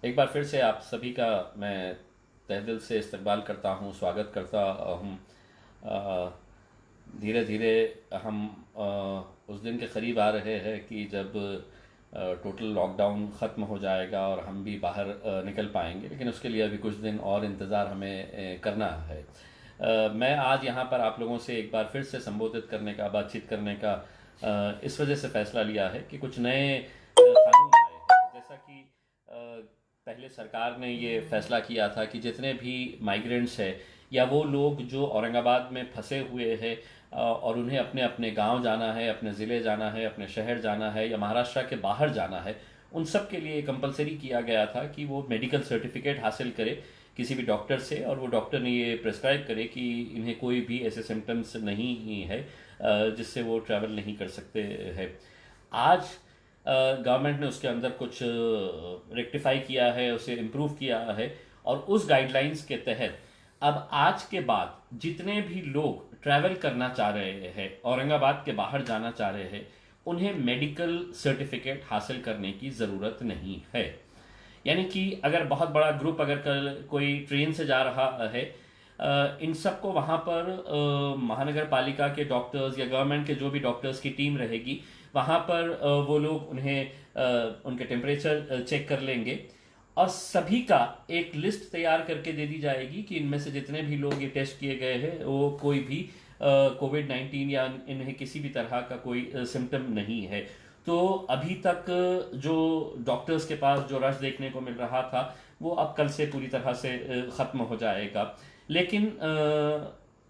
एक बार फिर से आप सभी का मैं तहे दिल से इस्तकबाल करता हूँ, स्वागत करता हूँ। धीरे धीरे हम उस दिन के करीब आ रहे हैं कि जब टोटल लॉकडाउन ख़त्म हो जाएगा और हम भी बाहर निकल पाएंगे, लेकिन उसके लिए अभी कुछ दिन और इंतज़ार हमें करना है। मैं आज यहाँ पर आप लोगों से एक बार फिर से संबोधित करने का, बातचीत करने का इस वजह से फ़ैसला लिया है कि कुछ नए कानून आए हैं। जैसा कि पहले सरकार ने ये फैसला किया था कि जितने भी माइग्रेंट्स हैं या वो लोग जो औरंगाबाद में फंसे हुए हैं और उन्हें अपने अपने गांव जाना है, अपने ज़िले जाना है, अपने शहर जाना है या महाराष्ट्र के बाहर जाना है, उन सब के लिए कंपलसरी किया गया था कि वो मेडिकल सर्टिफिकेट हासिल करे किसी भी डॉक्टर से, और वो डॉक्टर ने ये प्रेस्क्राइब करे कि इन्हें कोई भी ऐसे सिम्टम्स नहीं है जिससे वो ट्रैवल नहीं कर सकते हैं। आज गवर्नमेंट ने उसके अंदर कुछ रेक्टिफाई किया है, उसे इम्प्रूव किया है, और उस गाइडलाइंस के तहत अब आज के बाद जितने भी लोग ट्रैवल करना चाह रहे हैं, औरंगाबाद के बाहर जाना चाह रहे हैं, उन्हें मेडिकल सर्टिफिकेट हासिल करने की ज़रूरत नहीं है। यानी कि अगर बहुत बड़ा ग्रुप अगर कल कोई ट्रेन से जा रहा है, इन सबको वहाँ पर महानगर पालिका के डॉक्टर्स या गवर्नमेंट के जो भी डॉक्टर्स की टीम रहेगी, वहाँ पर वो लोग उन्हें उनके टेम्परेचर चेक कर लेंगे और सभी का एक लिस्ट तैयार करके दे दी जाएगी कि इनमें से जितने भी लोग ये टेस्ट किए गए हैं वो कोई भी कोविड-19 या इन्हें किसी भी तरह का कोई सिम्टम नहीं है। तो अभी तक जो डॉक्टर्स के पास जो रश देखने को मिल रहा था वो अब कल से पूरी तरह से ख़त्म हो जाएगा। लेकिन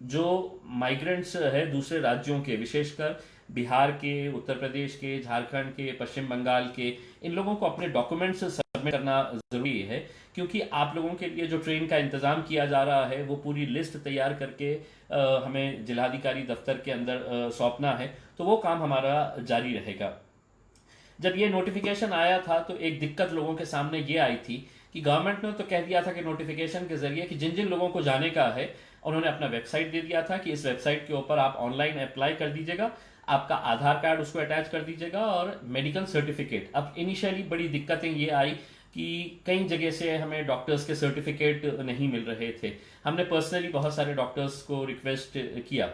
जो माइग्रेंट्स है दूसरे राज्यों के, विशेषकर बिहार के, उत्तर प्रदेश के, झारखंड के, पश्चिम बंगाल के, इन लोगों को अपने डॉक्यूमेंट्स सबमिट करना ज़रूरी है, क्योंकि आप लोगों के लिए जो ट्रेन का इंतज़ाम किया जा रहा है वो पूरी लिस्ट तैयार करके हमें जिलाधिकारी दफ्तर के अंदर सौंपना है। तो वो काम हमारा जारी रहेगा। जब ये नोटिफिकेशन आया था तो एक दिक्कत लोगों के सामने ये आई थी कि गवर्नमेंट ने तो कह दिया था कि नोटिफिकेशन के जरिए कि जिन जिन लोगों को जाने का है, उन्होंने अपना वेबसाइट दे दिया था कि इस वेबसाइट के ऊपर आप ऑनलाइन अप्लाई कर दीजिएगा, आपका आधार कार्ड उसको अटैच कर दीजिएगा और मेडिकल सर्टिफिकेट। अब इनिशियली बड़ी दिक्कतें ये आई कि कई जगह से हमें डॉक्टर्स के सर्टिफिकेट नहीं मिल रहे थे। हमने पर्सनली बहुत सारे डॉक्टर्स को रिक्वेस्ट किया,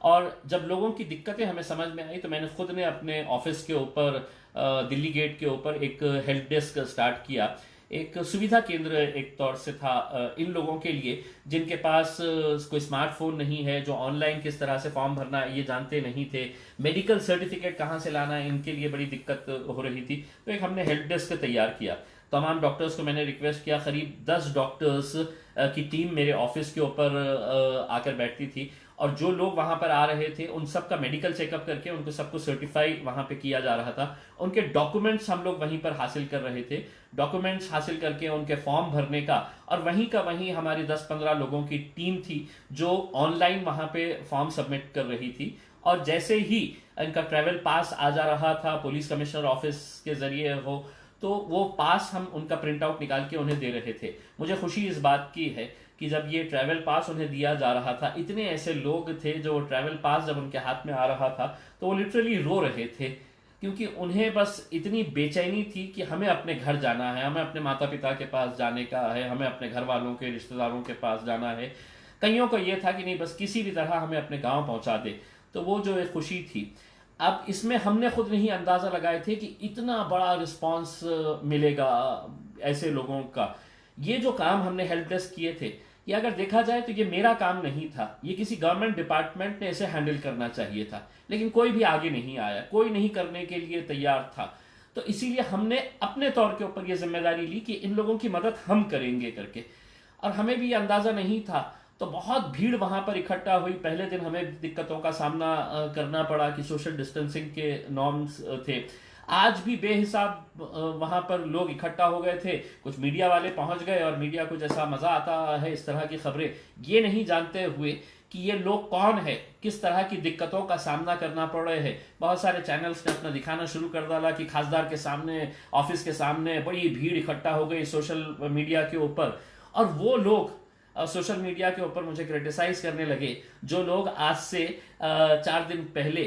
और जब लोगों की दिक्कतें हमें समझ में आई तो मैंने खुद ने अपने ऑफिस के ऊपर दिल्ली गेट के ऊपर एक हेल्प डेस्क स्टार्ट किया। एक सुविधा केंद्र एक तौर से था इन लोगों के लिए जिनके पास कोई स्मार्टफोन नहीं है, जो ऑनलाइन किस तरह से फॉर्म भरना है ये जानते नहीं थे, मेडिकल सर्टिफिकेट कहाँ से लाना है इनके लिए बड़ी दिक्कत हो रही थी। तो एक हमने हेल्प डेस्क तैयार किया। तमाम डॉक्टर्स को मैंने रिक्वेस्ट किया, करीब 10 डॉक्टर्स की टीम मेरे ऑफिस के ऊपर आकर बैठती थी, और जो लोग वहां पर आ रहे थे उन सब का मेडिकल चेकअप करके उनको सबको सर्टिफाई वहां पे किया जा रहा था। उनके डॉक्यूमेंट्स हम लोग वहीं पर हासिल कर रहे थे, डॉक्यूमेंट्स हासिल करके उनके फॉर्म भरने का, और वहीं का वहीं हमारी 10-15 लोगों की टीम थी जो ऑनलाइन वहां पे फॉर्म सबमिट कर रही थी। और जैसे ही इनका ट्रैवल पास आ जा रहा था पुलिस कमिश्नर ऑफिस के जरिए हो, तो वो पास हम उनका प्रिंट आउट निकाल के उन्हें दे रहे थे। मुझे खुशी इस बात की है कि जब ये ट्रैवल पास उन्हें दिया जा रहा था, इतने ऐसे लोग थे जो ट्रैवल पास जब उनके हाथ में आ रहा था तो वो लिटरली रो रहे थे, क्योंकि उन्हें बस इतनी बेचैनी थी कि हमें अपने घर जाना है, हमें अपने माता पिता के पास जाने का है, हमें अपने घर वालों के, रिश्तेदारों के पास जाना है। कईयों को ये था कि नहीं, बस किसी भी तरह हमें अपने गांव पहुंचा दे। तो वो जो एक खुशी थी, अब इसमें हमने खुद नहीं अंदाजा लगाए थे कि इतना बड़ा रिस्पांस मिलेगा ऐसे लोगों का। ये जो काम हमने हेल्प डेस्क किए थे, ये अगर देखा जाए तो ये मेरा काम नहीं था, ये किसी गवर्नमेंट डिपार्टमेंट ने इसे हैंडल करना चाहिए था, लेकिन कोई भी आगे नहीं आया, कोई नहीं करने के लिए तैयार था। तो इसीलिए हमने अपने तौर के ऊपर ये जिम्मेदारी ली कि इन लोगों की मदद हम करेंगे करके। और हमें भी ये अंदाजा नहीं था, तो बहुत भीड़ वहां पर इकट्ठा हुई। पहले दिन हमें दिक्कतों का सामना करना पड़ा कि सोशल डिस्टेंसिंग के नॉर्म्स थे। आज भी बेहिसाब वहां पर लोग इकट्ठा हो गए थे। कुछ मीडिया वाले पहुंच गए और मीडिया को जैसा मजा आता है इस तरह की खबरें, ये नहीं जानते हुए कि ये लोग कौन है, किस तरह की दिक्कतों का सामना करना पड़ रहे हैं। बहुत सारे चैनल्स ने अपना दिखाना शुरू कर डाला कि खासदार के सामने, ऑफिस के सामने बड़ी भीड़ इकट्ठा हो गई सोशल मीडिया के ऊपर। और वो लोग सोशल मीडिया के ऊपर मुझे क्रिटिसाइज करने लगे जो लोग आज से 4 दिन पहले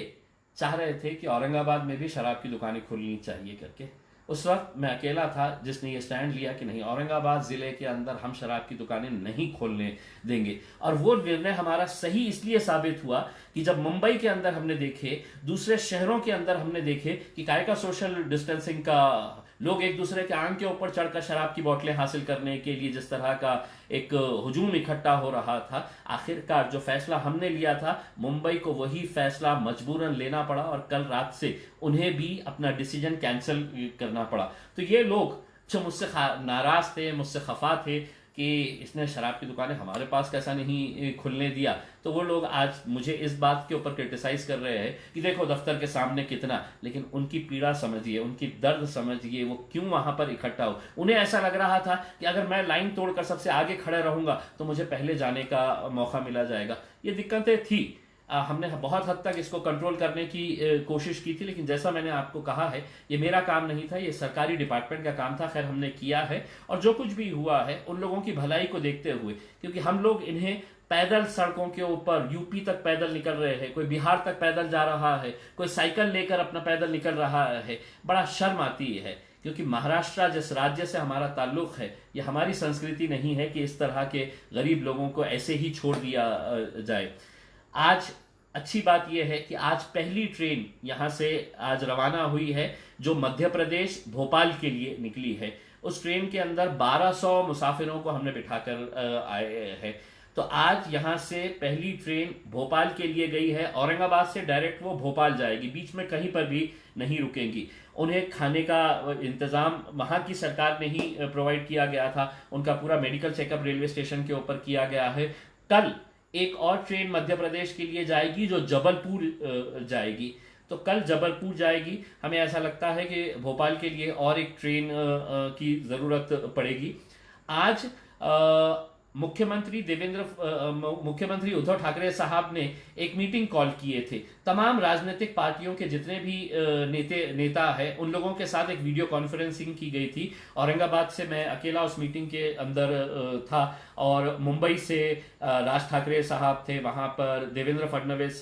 चाह रहे थे कि औरंगाबाद में भी शराब की दुकानें खुलनी चाहिए करके। उस वक्त मैं अकेला था जिसने ये स्टैंड लिया कि नहीं, औरंगाबाद ज़िले के अंदर हम शराब की दुकानें नहीं खोलने देंगे। और वो निर्णय हमारा सही इसलिए साबित हुआ कि जब मुंबई के अंदर हमने देखे, दूसरे शहरों के अंदर हमने देखे कि काय का सोशल डिस्टेंसिंग का, लोग एक दूसरे के आंख के ऊपर चढ़कर शराब की बोतलें हासिल करने के लिए जिस तरह का एक हुजूम इकट्ठा हो रहा था, आखिरकार जो फैसला हमने लिया था, मुंबई को वही फैसला मजबूरन लेना पड़ा और कल रात से उन्हें भी अपना डिसीजन कैंसिल करना पड़ा। तो ये लोग जो मुझसे नाराज थे, मुझसे खफा थे कि इसने शराब की दुकानें हमारे पास कैसा नहीं खुलने दिया, तो वो लोग आज मुझे इस बात के ऊपर क्रिटिसाइज कर रहे हैं कि देखो दफ्तर के सामने कितना, लेकिन उनकी पीड़ा समझिए, उनकी दर्द समझिए, वो क्यों वहां पर इकट्ठा हो। उन्हें ऐसा लग रहा था कि अगर मैं लाइन तोड़कर सबसे आगे खड़े रहूंगा तो मुझे पहले जाने का मौका मिला जाएगा। ये दिक्कतें थी, हमने बहुत हद तक इसको कंट्रोल करने की कोशिश की थी, लेकिन जैसा मैंने आपको कहा है ये मेरा काम नहीं था, ये सरकारी डिपार्टमेंट का काम था। खैर हमने किया है, और जो कुछ भी हुआ है उन लोगों की भलाई को देखते हुए, क्योंकि हम लोग इन्हें पैदल सड़कों के ऊपर यूपी तक पैदल निकल रहे हैं, कोई बिहार तक पैदल जा रहा है, कोई साइकिल लेकर अपना पैदल निकल रहा है, बड़ा शर्म आती है। क्योंकि महाराष्ट्र जिस राज्य से हमारा ताल्लुक है, ये हमारी संस्कृति नहीं है कि इस तरह के गरीब लोगों को ऐसे ही छोड़ दिया जाए। आज अच्छी बात यह है कि आज पहली ट्रेन यहां से आज रवाना हुई है जो मध्य प्रदेश भोपाल के लिए निकली है। उस ट्रेन के अंदर 1200 मुसाफिरों को हमने बिठाकर आए हैं। तो आज यहां से पहली ट्रेन भोपाल के लिए गई है, औरंगाबाद से डायरेक्ट वो भोपाल जाएगी, बीच में कहीं पर भी नहीं रुकेंगी। उन्हें खाने का इंतजाम वहां की सरकार ने ही प्रोवाइड किया गया था, उनका पूरा मेडिकल चेकअप रेलवे स्टेशन के ऊपर किया गया है। कल एक और ट्रेन मध्य प्रदेश के लिए जाएगी जो जबलपुर जाएगी, तो कल जबलपुर जाएगी। हमें ऐसा लगता है कि भोपाल के लिए और एक ट्रेन की जरूरत पड़ेगी। आज मुख्यमंत्री उद्धव ठाकरे साहब ने एक मीटिंग कॉल किए थे, तमाम राजनीतिक पार्टियों के जितने भी नेता है उन लोगों के साथ एक वीडियो कॉन्फ्रेंसिंग की गई थी। औरंगाबाद से मैं अकेला उस मीटिंग के अंदर था, और मुंबई से राज ठाकरे साहब थे, वहां पर देवेंद्र फडणवीस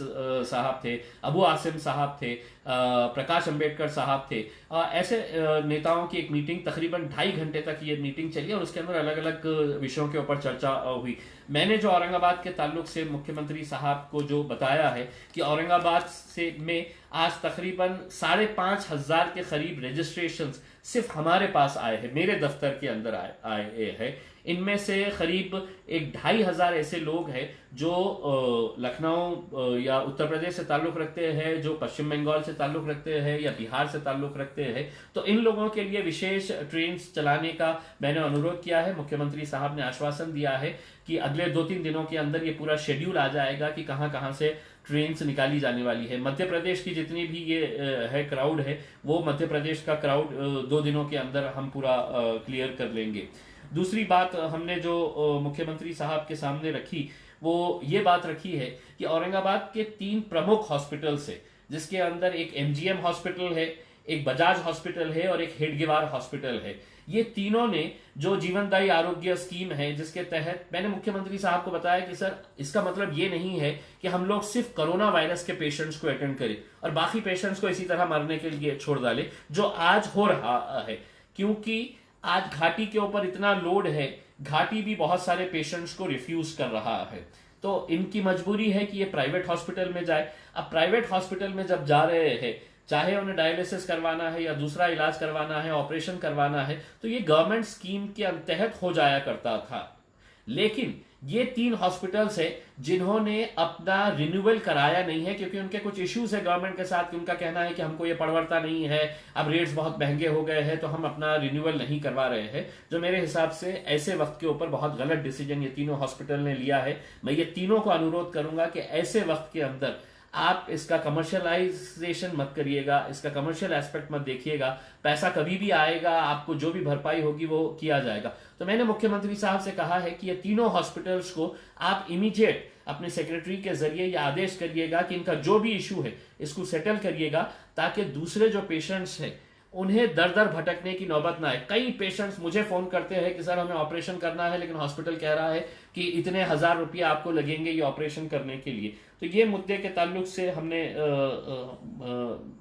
साहब थे, अबू आसिम साहब थे, प्रकाश अंबेडकर साहब थे। ऐसे नेताओं की एक मीटिंग तकरीबन 2.5 घंटे तक ये मीटिंग चली और उसके अंदर अलग अलग विषयों के ऊपर चर्चा हुई। मैंने जो औरंगाबाद के ताल्लुक से मुख्यमंत्री साहब को जो बताया है कि औरंगाबाद से में आज तकरीबन 5,500 के करीब रजिस्ट्रेशन सिर्फ हमारे पास आए हैं, मेरे दफ्तर के अंदर आए हैं। इनमें से करीब 2,500 ऐसे लोग हैं जो लखनऊ या उत्तर प्रदेश से ताल्लुक रखते हैं, जो पश्चिम बंगाल से ताल्लुक रखते हैं या बिहार से ताल्लुक रखते हैं। तो इन लोगों के लिए विशेष ट्रेन चलाने का मैंने अनुरोध किया है। मुख्यमंत्री साहब ने आश्वासन दिया है कि अगले 2-3 दिनों के अंदर ये पूरा शेड्यूल आ जाएगा कि कहां कहां से ट्रेन निकाली जाने वाली है। मध्य प्रदेश की जितनी भी ये है क्राउड है, वो मध्य प्रदेश का क्राउड 2 दिनों के अंदर हम पूरा क्लियर कर लेंगे। दूसरी बात हमने जो मुख्यमंत्री साहब के सामने रखी, वो ये बात रखी है कि औरंगाबाद के 3 प्रमुख हॉस्पिटल्स है, जिसके अंदर एक MGM हॉस्पिटल है, एक बजाज हॉस्पिटल है और एक हेडगेवार हॉस्पिटल है। ये तीनों ने जो जीवनदायी आरोग्य स्कीम है, जिसके तहत मैंने मुख्यमंत्री साहब को बताया कि सर इसका मतलब ये नहीं है कि हम लोग सिर्फ कोरोना वायरस के पेशेंट्स को अटेंड करें और बाकी पेशेंट्स को इसी तरह मरने के लिए छोड़ डालें, जो आज हो रहा है। क्योंकि आज घाटी के ऊपर इतना लोड है, घाटी भी बहुत सारे पेशेंट्स को रिफ्यूज कर रहा है, तो इनकी मजबूरी है कि ये प्राइवेट हॉस्पिटल में जाए। अब प्राइवेट हॉस्पिटल में जब जा रहे हैं, चाहे उन्हें डायलिसिस करवाना है या दूसरा इलाज करवाना है, ऑपरेशन करवाना है, तो ये गवर्नमेंट स्कीम के तहत हो जाया करता था। लेकिन ये 3 हॉस्पिटल्स है जिन्होंने अपना रिन्यूअल कराया नहीं है, क्योंकि उनके कुछ इश्यूज है गवर्नमेंट के साथ कि उनका कहना है कि हमको ये पड़वरता नहीं है, अब रेट्स बहुत महंगे हो गए हैं तो हम अपना रिन्यूअल नहीं करवा रहे हैं। जो मेरे हिसाब से ऐसे वक्त के ऊपर बहुत गलत डिसीजन ये तीनों हॉस्पिटल ने लिया है। मैं ये तीनों को अनुरोध करूंगा कि ऐसे वक्त के अंदर आप इसका कमर्शियलाइजेशन मत करिएगा, इसका कमर्शियल एस्पेक्ट मत देखिएगा। पैसा कभी भी आएगा, आपको जो भी भरपाई होगी वो किया जाएगा। तो मैंने मुख्यमंत्री साहब से कहा है कि ये तीनों हॉस्पिटल्स को आप इमीडिएट अपने सेक्रेटरी के जरिए ये आदेश करिएगा कि इनका जो भी इशू है इसको सेटल करिएगा, ताकि दूसरे जो पेशेंट्स हैं उन्हें दर दर भटकने की नौबत ना आए। कई पेशेंट्स मुझे फोन करते हैं कि सर हमें ऑपरेशन करना है, लेकिन हॉस्पिटल कह रहा है कि इतने हजार रुपये आपको लगेंगे ये ऑपरेशन करने के लिए। तो ये मुद्दे के ताल्लुक से हमने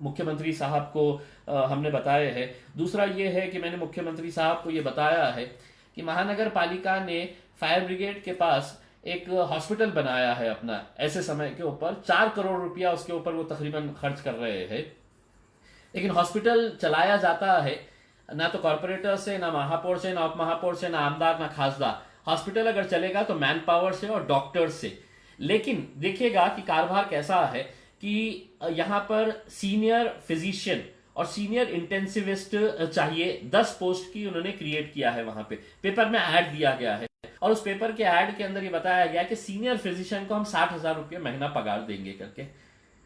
मुख्यमंत्री साहब को हमने बताया है। दूसरा ये है कि मैंने मुख्यमंत्री साहब को ये बताया है कि महानगर पालिका ने फायर ब्रिगेड के पास एक हॉस्पिटल बनाया है अपना, ऐसे समय के ऊपर 4 करोड़ रुपया उसके ऊपर वो तकरीबन खर्च कर रहे हैं, लेकिन हॉस्पिटल चलाया जाता है ना तो कॉरपोरेटर से, ना महापौर से, ना उप महापौर से, ना आमदार, ना खासदार। हॉस्पिटल अगर चलेगा तो मैन पावर से और डॉक्टर से। लेकिन देखिएगा कि कारोबार कैसा है कि यहां पर सीनियर फिजिशियन और सीनियर इंटेंसिविस्ट चाहिए, 10 पोस्ट की उन्होंने क्रिएट किया है। वहां पे पेपर में ऐड दिया गया है और उस पेपर के ऐड के अंदर ये बताया गया कि सीनियर फिजिशियन को हम 60,000 रुपये महीना पगार देंगे करके।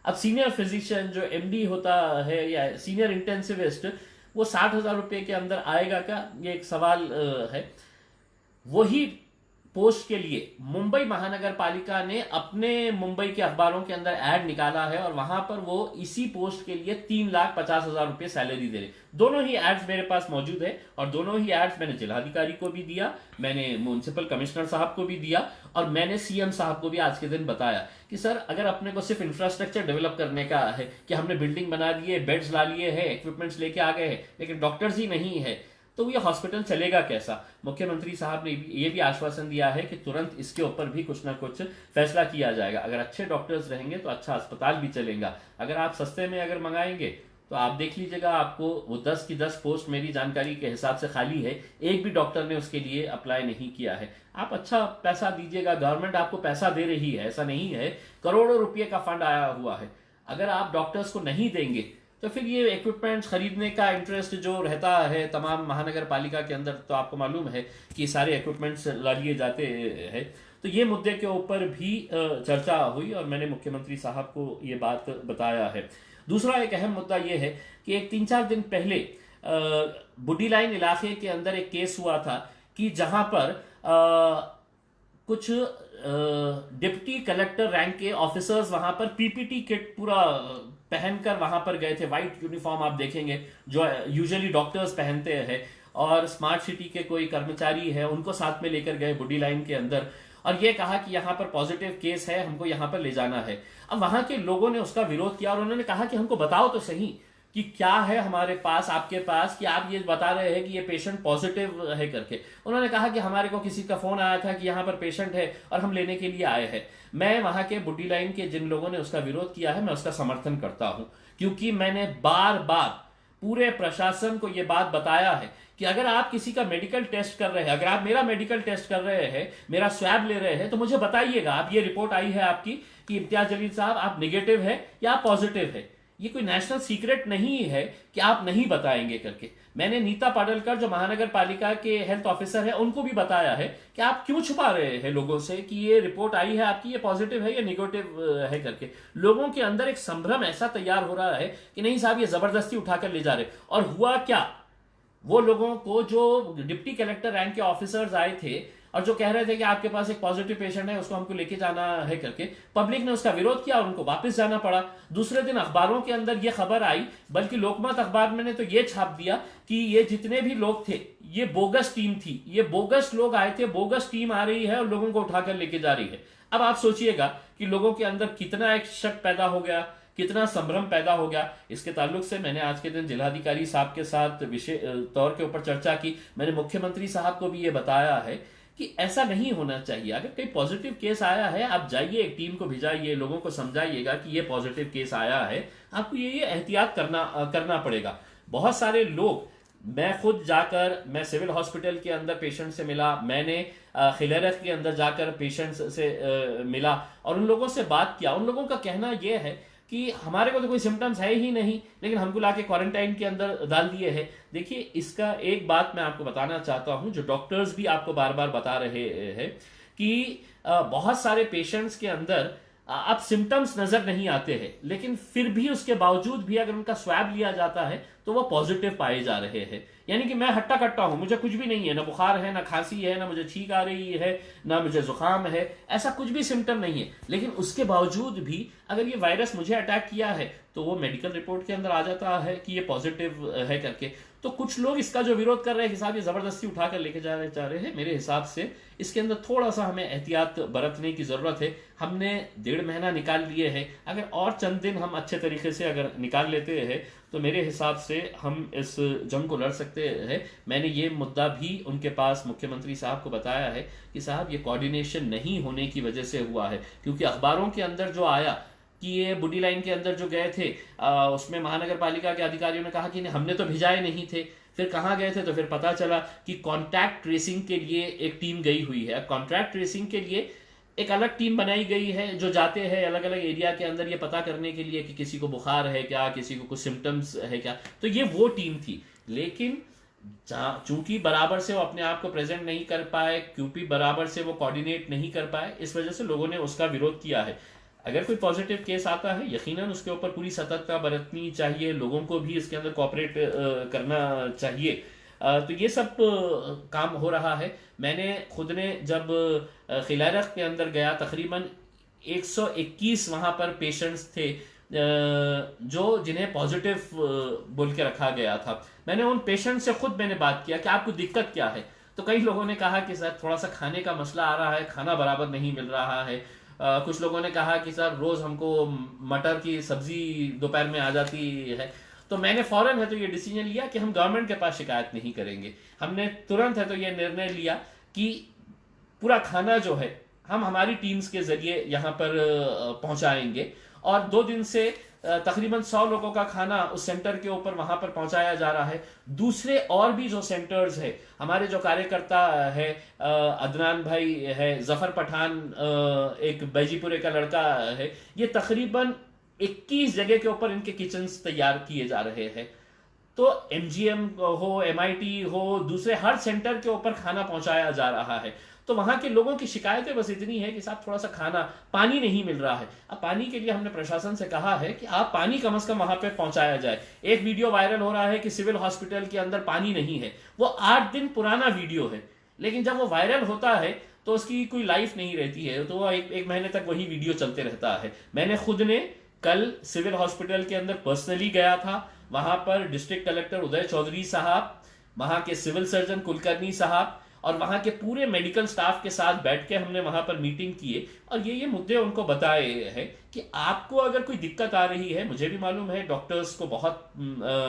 अब सीनियर फिजिशियन जो एमडी होता है या सीनियर इंटेंसिविस्ट, वो 60,000 रुपये के अंदर आएगा क्या, ये एक सवाल है। वही पोस्ट के लिए मुंबई महानगर पालिका ने अपने मुंबई के अखबारों के अंदर ऐड निकाला है और वहां पर वो इसी पोस्ट के लिए 3,50,000 रुपये सैलरी दे रहे। दोनों ही एड्स मेरे पास मौजूद है और दोनों ही एड्स मैंने जिलाधिकारी को भी दिया, मैंने म्युनिसिपल कमिश्नर साहब को भी दिया और मैंने सीएम साहब को भी आज के दिन बताया कि सर अगर अपने को सिर्फ इंफ्रास्ट्रक्चर डेवलप करने का है कि हमने बिल्डिंग बना दी है, बेड्स ला लिए हैं, इक्विपमेंट्स लेके आ गए हैं, लेकिन डॉक्टर्स ही नहीं है, तो ये हॉस्पिटल चलेगा कैसा। मुख्यमंत्री साहब ने ये भी आश्वासन दिया है कि तुरंत इसके ऊपर भी कुछ ना कुछ फैसला किया जाएगा। अगर अच्छे डॉक्टर्स रहेंगे तो अच्छा अस्पताल भी चलेगा। अगर आप सस्ते में अगर मंगाएंगे तो आप देख लीजिएगा, आपको वो 10 की 10 पोस्ट मेरी जानकारी के हिसाब से खाली है, एक भी डॉक्टर ने उसके लिए अप्लाई नहीं किया है। आप अच्छा पैसा दीजिएगा, गवर्नमेंट आपको पैसा दे रही है, ऐसा नहीं है, करोड़ों रुपये का फंड आया हुआ है। अगर आप डॉक्टर्स को नहीं देंगे तो फिर ये इक्विपमेंट्स खरीदने का इंटरेस्ट जो रहता है तमाम महानगर पालिका के अंदर, तो आपको मालूम है कि सारे इक्विपमेंट्स ला लिए जाते हैं। तो ये मुद्दे के ऊपर भी चर्चा हुई और मैंने मुख्यमंत्री साहब को ये बात बताया है। दूसरा एक अहम मुद्दा ये है कि एक 3-4 दिन पहले बुड्डी लाइन इलाके के अंदर एक केस हुआ था कि जहां पर कुछ डिप्टी कलेक्टर रैंक के ऑफिसर्स वहां पर पीपीटी किट पूरा पहनकर वहां पर गए थे। व्हाइट यूनिफॉर्म आप देखेंगे जो यूजुअली डॉक्टर्स पहनते हैं, और स्मार्ट सिटी के कोई कर्मचारी है उनको साथ में लेकर गए बुड्डी लाइन के अंदर और ये कहा कि यहाँ पर पॉजिटिव केस है, हमको यहाँ पर ले जाना है। अब वहां के लोगों ने उसका विरोध किया और उन्होंने कहा कि हमको बताओ तो सही कि क्या है हमारे पास, आपके पास, कि आप ये बता रहे हैं कि ये पेशेंट पॉजिटिव है करके। उन्होंने कहा कि हमारे को किसी का फोन आया था कि यहाँ पर पेशेंट है और हम लेने के लिए आए हैं। मैं वहां के बुड्डी लाइन के जिन लोगों ने उसका विरोध किया है मैं उसका समर्थन करता हूं, क्योंकि मैंने बार बार पूरे प्रशासन को यह बात बताया है कि अगर आप किसी का मेडिकल टेस्ट कर रहे हैं, अगर आप मेरा मेडिकल टेस्ट कर रहे हैं, मेरा स्वैब ले रहे हैं, तो मुझे बताइएगा, आप ये रिपोर्ट आई है आपकी कि इम्तियाज जलील साहब आप नेगेटिव है या आप पॉजिटिव है। ये कोई नेशनल सीक्रेट नहीं है कि आप नहीं बताएंगे करके। मैंने नीता पाडलकर जो महानगर पालिका के हेल्थ ऑफिसर है उनको भी बताया है कि आप क्यों छुपा रहे हैं लोगों से कि ये रिपोर्ट आई है आपकी, ये पॉजिटिव है या निगेटिव है करके। लोगों के अंदर एक संभ्रम ऐसा तैयार हो रहा है कि नहीं साहब ये जबरदस्ती उठाकर ले जा रहे। और हुआ क्या, वो लोगों को जो डिप्टी कलेक्टर रैंक के ऑफिसर्स आए थे और जो कह रहे थे कि आपके पास एक पॉजिटिव पेशेंट है उसको हमको लेके जाना है करके, पब्लिक ने उसका विरोध किया और उनको वापस जाना पड़ा। दूसरे दिन अखबारों के अंदर ये खबर आई, बल्कि लोकमत अखबार में ने तो ये छाप दिया कि ये जितने भी लोग थे ये बोगस टीम थी, ये बोगस लोग आए थे, बोगस टीम आ रही है और लोगों को उठाकर लेके जा रही है। अब आप सोचिएगा कि लोगों के अंदर कितना एक शक पैदा हो गया, कितना संभ्रम पैदा हो गया। इसके ताल्लुक से मैंने आज के दिन जिलाधिकारी साहब के साथ विशेष तौर के ऊपर चर्चा की। मैंने मुख्यमंत्री साहब को भी ये बताया है कि ऐसा नहीं होना चाहिए। अगर कोई पॉजिटिव केस आया है, आप जाइए, एक टीम को भिजाइए, लोगों को समझाइएगा कि ये पॉजिटिव केस आया है, आपको ये एहतियात करना पड़ेगा। बहुत सारे लोग, मैं खुद जाकर, मैं सिविल हॉस्पिटल के अंदर पेशेंट से मिला, मैंने खिलेरत के अंदर जाकर पेशेंट्स से मिला और उन लोगों से बात किया। उन लोगों का कहना यह है कि हमारे को तो कोई सिम्टम्स है ही नहीं, लेकिन हमको लाके क्वारंटाइन के अंदर डाल दिए हैं। देखिए, इसका एक बात मैं आपको बताना चाहता हूं, जो डॉक्टर्स भी आपको बार बार बता रहे हैं कि बहुत सारे पेशेंट्स के अंदर अब सिम्टम्स नजर नहीं आते हैं, लेकिन फिर भी उसके बावजूद भी अगर उनका स्वैब लिया जाता है तो वो पॉजिटिव पाए जा रहे हैं। यानी कि मैं हट्टा कट्टा हूं, मुझे कुछ भी नहीं है, ना बुखार है, ना खांसी है, ना मुझे छींक आ रही है, ना मुझे जुकाम है, ऐसा कुछ भी सिम्टम नहीं है, लेकिन उसके बावजूद भी अगर ये वायरस मुझे अटैक किया है तो वो मेडिकल रिपोर्ट के अंदर आ जाता है कि ये पॉजिटिव है करके। तो कुछ लोग इसका जो विरोध कर रहे हैं कि साहब ये जबरदस्ती उठाकर लेके जा रहे हैं, मेरे हिसाब से इसके अंदर थोड़ा सा हमें एहतियात बरतने की जरूरत है। हमने 1.5 महीना निकाल लिए हैं, अगर और चंद दिन हम अच्छे तरीके से अगर निकाल लेते हैं तो मेरे हिसाब से हम इस जंग को लड़ सकते हैं। मैंने ये मुद्दा भी उनके पास मुख्यमंत्री साहब को बताया है कि साहब ये कोऑर्डिनेशन नहीं होने की वजह से हुआ है, क्योंकि अखबारों के अंदर जो आया कि ये बुड्डी लाइन के अंदर जो गए थे उसमें महानगर पालिका के अधिकारियों ने कहा कि नहीं हमने तो भिजाए नहीं थे। फिर कहाँ गए थे तो फिर पता चला कि कॉन्टैक्ट ट्रेसिंग के लिए एक टीम गई हुई है। कॉन्टैक्ट ट्रेसिंग के लिए एक अलग टीम बनाई गई है जो जाते हैं अलग अलग एरिया के अंदर ये पता करने के लिए कि किसी को बुखार है क्या, किसी को कुछ सिम्टम्स है क्या। तो ये वो टीम थी, लेकिन चूंकि बराबर से वो अपने आप को प्रेजेंट नहीं कर पाए, क्योंकि बराबर से वो कोऑर्डिनेट नहीं कर पाए, इस वजह से लोगों ने उसका विरोध किया है। अगर कोई पॉजिटिव केस आता है यकीनन उसके ऊपर पूरी सतर्कता बरतनी चाहिए, लोगों को भी इसके अंदर कोऑपरेट करना चाहिए। तो ये सब काम हो रहा है। मैंने खुद ने जब खिलारख के अंदर गया, तकरीबन 121 वहां पर पेशेंट्स थे जो जिन्हें पॉजिटिव बोल के रखा गया था। मैंने उन पेशेंट से खुद मैंने बात किया कि आपको दिक्कत क्या है। तो कई लोगों ने कहा कि सर थोड़ा सा खाने का मसला आ रहा है, खाना बराबर नहीं मिल रहा है। कुछ लोगों ने कहा कि सर रोज हमको मटर की सब्जी दोपहर में आ जाती है। तो मैंने फौरन है तो ये डिसीजन लिया कि हम गवर्नमेंट के पास शिकायत नहीं करेंगे। हमने तुरंत है तो ये निर्णय लिया कि पूरा खाना जो है हम हमारी टीम्स के जरिए यहाँ पर पहुंचाएंगे, और 2 दिन से तकरीबन 100 लोगों का खाना उस सेंटर के ऊपर वहां पर पहुंचाया जा रहा है। दूसरे और भी जो सेंटर्स है, हमारे जो कार्यकर्ता है अदनान भाई है, जफर पठान एक बैजीपुरे का लड़का है, ये तकरीबन 21 जगह के ऊपर इनके किचन्स तैयार किए जा रहे हैं। तो एमजीएम हो, एमआईटी हो, दूसरे हर सेंटर के ऊपर खाना पहुंचाया जा रहा है। तो वहां के लोगों की शिकायतें बस इतनी है कि साहब थोड़ा सा खाना, पानी नहीं मिल रहा है। अब पानी के लिए हमने प्रशासन से कहा है कि आप पानी कम से कम वहां पे पहुंचाया जाए। एक वीडियो वायरल हो रहा है कि सिविल हॉस्पिटल के अंदर पानी नहीं है, वो 8 दिन पुराना वीडियो है, लेकिन जब वो वायरल होता है तो उसकी कोई लाइफ नहीं रहती है, तो वो एक महीने तक वही वीडियो चलते रहता है। मैंने खुद ने कल सिविल हॉस्पिटल के अंदर पर्सनली गया था, वहां पर डिस्ट्रिक्ट कलेक्टर उदय चौधरी साहब, वहां के सिविल सर्जन कुलकर्णी साहब और वहां के पूरे मेडिकल स्टाफ के साथ बैठ के हमने वहां पर मीटिंग किए और ये मुद्दे उनको बताए हैं कि आपको अगर कोई दिक्कत आ रही है, मुझे भी मालूम है डॉक्टर्स को बहुत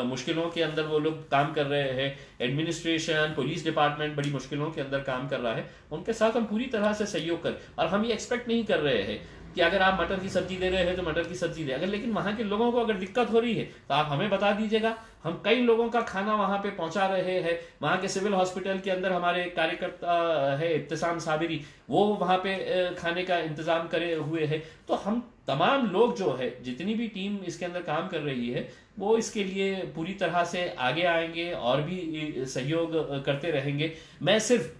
मुश्किलों के अंदर वो लोग काम कर रहे हैं, एडमिनिस्ट्रेशन, पुलिस डिपार्टमेंट बड़ी मुश्किलों के अंदर काम कर रहा है, उनके साथ हम पूरी तरह से सहयोग कर, और हम ये एक्सपेक्ट नहीं कर रहे हैं कि अगर आप मटर की सब्जी दे रहे हैं तो मटर की सब्जी दे, अगर लेकिन वहां के लोगों को अगर दिक्कत हो रही है तो आप हमें बता दीजिएगा। हम कई लोगों का खाना वहां पे पहुंचा रहे हैं। वहां के सिविल हॉस्पिटल के अंदर हमारे कार्यकर्ता है इब्तिसाम साबिरी, वो वहां पे खाने का इंतजाम करे हुए है। तो हम तमाम लोग जो है, जितनी भी टीम इसके अंदर काम कर रही है, वो इसके लिए पूरी तरह से आगे आएंगे और भी सहयोग करते रहेंगे। मैं सिर्फ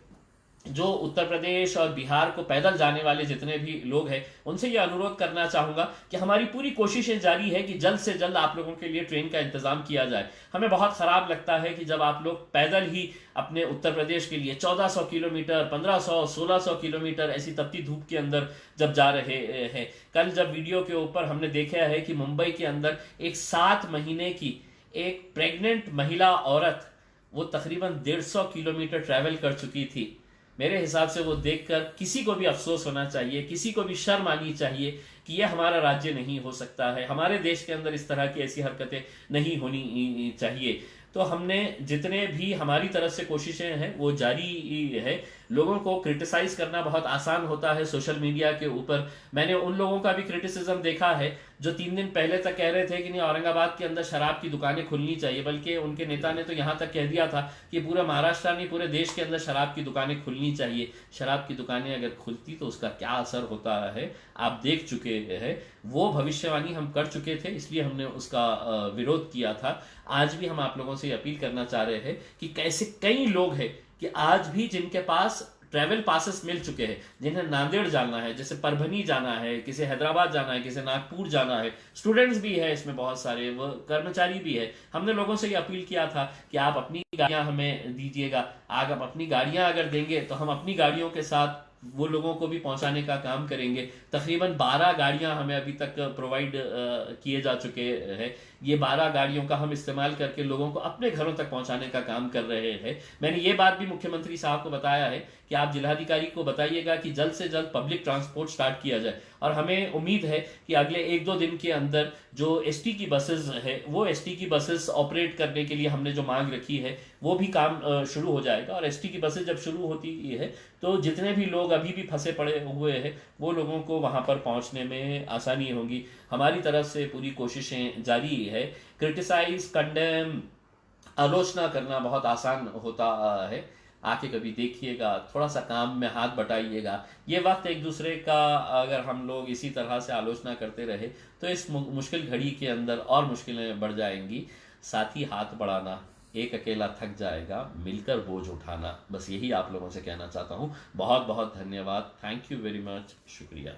जो उत्तर प्रदेश और बिहार को पैदल जाने वाले जितने भी लोग हैं उनसे ये अनुरोध करना चाहूंगा कि हमारी पूरी कोशिशें जारी है कि जल्द से जल्द आप लोगों के लिए ट्रेन का इंतजाम किया जाए। हमें बहुत खराब लगता है कि जब आप लोग पैदल ही अपने उत्तर प्रदेश के लिए 1400 किलोमीटर, 1500, 1600 किलोमीटर ऐसी तपती धूप के अंदर जब जा रहे हैं। कल जब वीडियो के ऊपर हमने देखा है कि मुंबई के अंदर एक 7 महीने की एक प्रेग्नेंट महिला औरत, वो तकरीबन 150 किलोमीटर ट्रैवल कर चुकी थी। मेरे हिसाब से वो देखकर किसी को भी अफसोस होना चाहिए, किसी को भी शर्म आनी चाहिए कि यह हमारा राज्य नहीं हो सकता है, हमारे देश के अंदर इस तरह की ऐसी हरकतें नहीं होनी चाहिए। तो हमने जितने भी हमारी तरफ से कोशिशें हैं वो जारी है। लोगों को क्रिटिसाइज करना बहुत आसान होता है सोशल मीडिया के ऊपर। मैंने उन लोगों का भी क्रिटिसिज्म देखा है जो 3 दिन पहले तक कह रहे थे कि नहीं औरंगाबाद के अंदर शराब की दुकानें खुलनी चाहिए, बल्कि उनके नेता ने तो यहाँ तक कह दिया था कि पूरा महाराष्ट्र नहीं पूरे देश के अंदर शराब की दुकानें खुलनी चाहिए। शराब की दुकानें अगर खुलती तो उसका क्या असर होता है आप देख चुके हैं। वो भविष्यवाणी हम कर चुके थे, इसलिए हमने उसका विरोध किया था। आज भी हम आप लोगों से अपील करना चाह रहे हैं कि कैसे कई लोग हैं कि आज भी जिनके पास ट्रैवल पासेस मिल चुके हैं, जिन्हें नांदेड़ जाना है, जैसे परभनी जाना है, किसी हैदराबाद जाना है, किसी नागपुर जाना है, स्टूडेंट्स भी है इसमें बहुत सारे, वो कर्मचारी भी है। हमने लोगों से ये अपील किया था कि आप अपनी गाड़ियां हमें दीजिएगा। आप अपनी गाड़ियां अगर देंगे तो हम अपनी गाड़ियों के साथ वो लोगों को भी पहुंचाने का काम करेंगे। तकरीबन 12 गाड़ियां हमें अभी तक प्रोवाइड किए जा चुके हैं। ये 12 गाड़ियों का हम इस्तेमाल करके लोगों को अपने घरों तक पहुंचाने का काम कर रहे हैं। मैंने ये बात भी मुख्यमंत्री साहब को बताया है कि आप जिलाधिकारी को बताइएगा कि जल्द से जल्द पब्लिक ट्रांसपोर्ट स्टार्ट किया जाए, और हमें उम्मीद है कि अगले 1-2 दिन के अंदर जो एसटी की बसेस है वो एसटी की बसेस ऑपरेट करने के लिए हमने जो मांग रखी है वो भी काम शुरू हो जाएगा। और एसटी की बसेस जब शुरू होती है तो जितने भी लोग अभी भी फंसे पड़े हुए हैं वो लोगों को वहां पर पहुंचने में आसानी होगी। हमारी तरफ से पूरी कोशिशें जारी है। क्रिटिसाइज, कंडेम, आलोचना करना बहुत आसान होता है। आके कभी देखिएगा, थोड़ा सा काम में हाथ बटाइएगा। ये वक्त एक दूसरे का अगर हम लोग इसी तरह से आलोचना करते रहे तो इस मुश्किल घड़ी के अंदर और मुश्किलें बढ़ जाएंगी। साथ ही हाथ बढ़ाना, एक अकेला थक जाएगा, मिलकर बोझ उठाना, बस यही आप लोगों से कहना चाहता हूँ। बहुत बहुत धन्यवाद। Thank you very much. शुक्रिया।